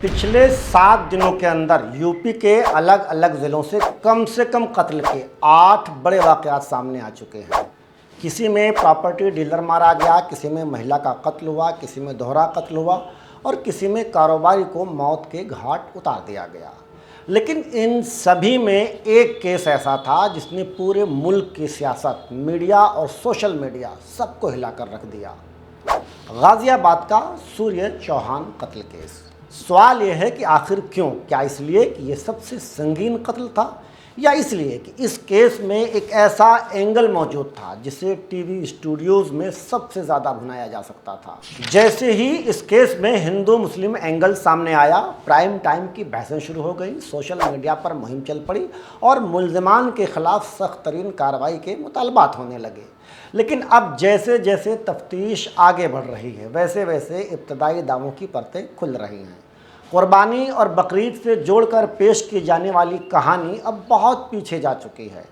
पिछले 7 दिनों के अंदर यूपी के अलग अलग ज़िलों से कम कत्ल के 8 बड़े वाक़यात सामने आ चुके हैं। किसी में प्रॉपर्टी डीलर मारा गया, किसी में महिला का कत्ल हुआ, किसी में दोहरा कत्ल हुआ और किसी में कारोबारी को मौत के घाट उतार दिया गया। लेकिन इन सभी में एक केस ऐसा था जिसने पूरे मुल्क की सियासत, मीडिया और सोशल मीडिया सबको हिलाकर रख दिया। गाज़ियाबाद का सूर्य चौहान कत्ल केस। सवाल यह है कि आखिर क्यों? क्या इसलिए कि ये सबसे संगीन कत्ल था, या इसलिए कि इस केस में एक ऐसा एंगल मौजूद था जिसे टीवी स्टूडियोज़ में सबसे ज़्यादा भुनाया जा सकता था। जैसे ही इस केस में हिंदू मुस्लिम एंगल सामने आया, प्राइम टाइम की बहसें शुरू हो गई, सोशल मीडिया पर मुहिम चल पड़ी और मुल्ज़िमान के ख़िलाफ़ सख्त तरीन कार्रवाई के मुतालबात होने लगे। लेकिन अब जैसे जैसे तफ्तीश आगे बढ़ रही है, वैसे वैसे इब्तदाई दावों की परतें खुल रही हैं। कुर्बानी और बकरीद से जोड़कर पेश की जाने वाली कहानी अब बहुत पीछे जा चुकी है।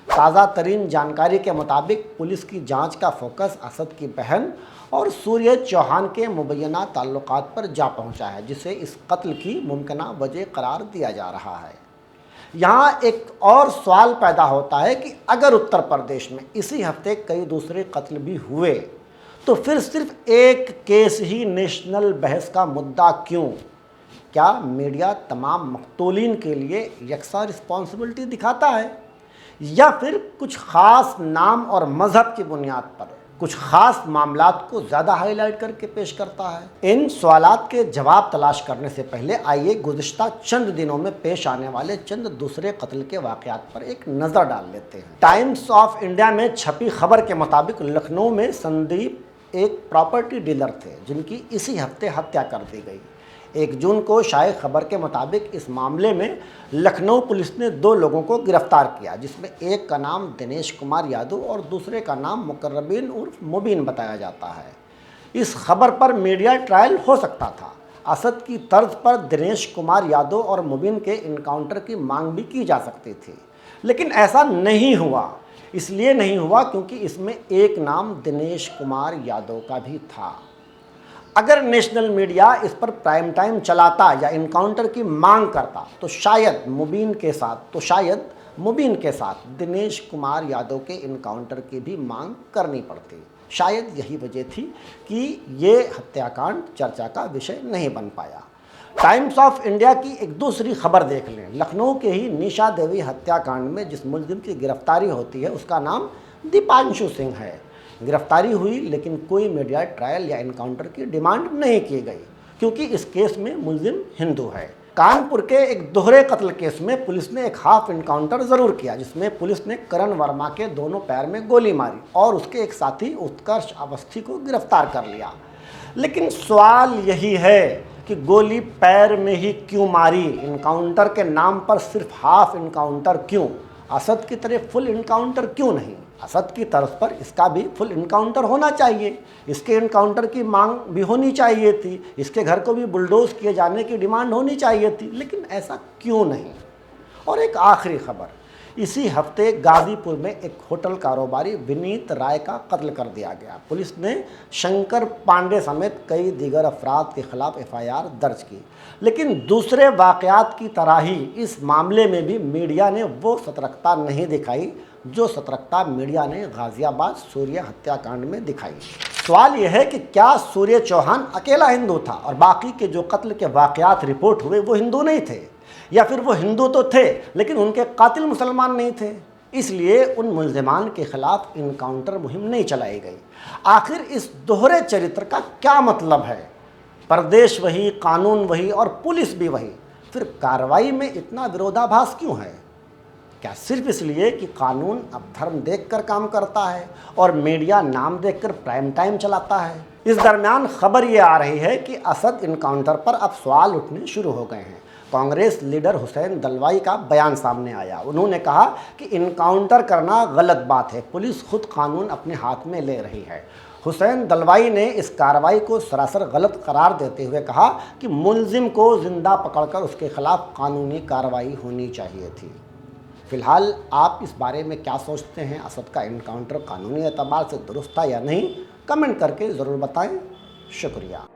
ताज़ा तरीन जानकारी के मुताबिक पुलिस की जांच का फोकस असद की बहन और सूर्य चौहान के मुबैना ताल्लुकात पर जा पहुंचा है, जिसे इस कत्ल की मुमकिना वजह करार दिया जा रहा है। यहाँ एक और सवाल पैदा होता है कि अगर उत्तर प्रदेश में इसी हफ्ते कई दूसरे कत्ल भी हुए तो फिर सिर्फ एक केस ही नेशनल बहस का मुद्दा क्यों? क्या मीडिया तमाम मकतूलीन के लिए यकसा रिस्पॉन्सिबिलिटी दिखाता है, या फिर कुछ ख़ास नाम और मज़हब की बुनियाद पर कुछ ख़ास मामलात को ज़्यादा हाईलाइट करके पेश करता है? इन सवालात के जवाब तलाश करने से पहले आइए गुज़िश्ता चंद दिनों में पेश आने वाले चंद दूसरे कत्ल के वाक़यात पर एक नज़र डाल लेते हैं। टाइम्स ऑफ इंडिया में छपी खबर के मुताबिक लखनऊ में संदीप एक प्रॉपर्टी डीलर थे जिनकी इसी हफ्ते हत्या कर दी गई। 1 जून को शाये खबर के मुताबिक इस मामले में लखनऊ पुलिस ने 2 लोगों को गिरफ्तार किया, जिसमें एक का नाम दिनेश कुमार यादव और दूसरे का नाम मुकर्रबीन उर्फ मुबीन बताया जाता है। इस खबर पर मीडिया ट्रायल हो सकता था। असद की तर्ज पर दिनेश कुमार यादव और मुबीन के इनकाउंटर की मांग भी की जा सकती थी, लेकिन ऐसा नहीं हुआ। इसलिए नहीं हुआ क्योंकि इसमें एक नाम दिनेश कुमार यादव का भी था। अगर नेशनल मीडिया इस पर प्राइम टाइम चलाता या इनकाउंटर की मांग करता तो शायद मुबीन के साथ दिनेश कुमार यादव के इनकाउंटर की भी मांग करनी पड़ती। शायद यही वजह थी कि ये हत्याकांड चर्चा का विषय नहीं बन पाया। टाइम्स ऑफ इंडिया की एक दूसरी खबर देख लें। लखनऊ के ही निशा देवी हत्याकांड में जिस मुलजिम की गिरफ्तारी होती है उसका नाम दीपांशु सिंह है। गिरफ्तारी हुई लेकिन कोई मीडिया ट्रायल या इनकाउंटर की डिमांड नहीं की गई क्योंकि इस केस में मुलजिम हिंदू है। कानपुर के एक दोहरे कत्ल केस में पुलिस ने एक हाफ इनकाउंटर ज़रूर किया, जिसमें पुलिस ने करण वर्मा के दोनों पैर में गोली मारी और उसके एक साथी उत्कर्ष अवस्थी को गिरफ्तार कर लिया। लेकिन सवाल यही है कि गोली पैर में ही क्यों मारी? इनकाउंटर के नाम पर सिर्फ हाफ इनकाउंटर क्यों? असद की तरह फुल इनकाउंटर क्यों नहीं? असद की तर्ज पर इसका भी फुल इनकाउंटर होना चाहिए। इसके इनकाउंटर की मांग भी होनी चाहिए थी, इसके घर को भी बुलडोज किए जाने की डिमांड होनी चाहिए थी, लेकिन ऐसा क्यों नहीं? और एक आखिरी खबर, इसी हफ्ते गाज़ीपुर में एक होटल कारोबारी विनीत राय का कत्ल कर दिया गया। पुलिस ने शंकर पांडे समेत कई दीगर अफराद के खिलाफ FIR दर्ज की, लेकिन दूसरे वाक़यात की तरह ही इस मामले में भी मीडिया ने वो सतर्कता नहीं दिखाई जो सतर्कता मीडिया ने गाज़ियाबाद सूर्य हत्याकांड में दिखाई। सवाल यह है कि क्या सूर्य चौहान अकेला हिंदू था और बाकी के जो कत्ल के वाक़यात रिपोर्ट हुए वो हिंदू नहीं थे, या फिर वो हिंदू तो थे लेकिन उनके कातिल मुसलमान नहीं थे, इसलिए उन मुल्ज़िमान के खिलाफ इनकाउंटर मुहिम नहीं चलाई गई? आखिर इस दोहरे चरित्र का क्या मतलब है? प्रदेश वही, कानून वही और पुलिस भी वही, फिर कार्रवाई में इतना विरोधाभास क्यों है? क्या सिर्फ इसलिए कि कानून अब धर्म देखकर काम करता है और मीडिया नाम देखकर प्राइम टाइम चलाता है? इस दरमियान खबर ये आ रही है कि असद इनकाउंटर पर अब सवाल उठने शुरू हो गए हैं। कांग्रेस लीडर हुसैन दलवाई का बयान सामने आया। उन्होंने कहा कि इनकाउंटर करना गलत बात है, पुलिस खुद कानून अपने हाथ में ले रही है। हुसैन दलवाई ने इस कार्रवाई को सरासर गलत करार देते हुए कहा कि मुलजिम को जिंदा पकड़कर उसके खिलाफ कानूनी कार्रवाई होनी चाहिए थी। फिलहाल आप इस बारे में क्या सोचते हैं? असद का इनकाउंटर कानूनी एतबार से दुरुस्त था या नहीं? कमेंट करके ज़रूर बताएं। शुक्रिया।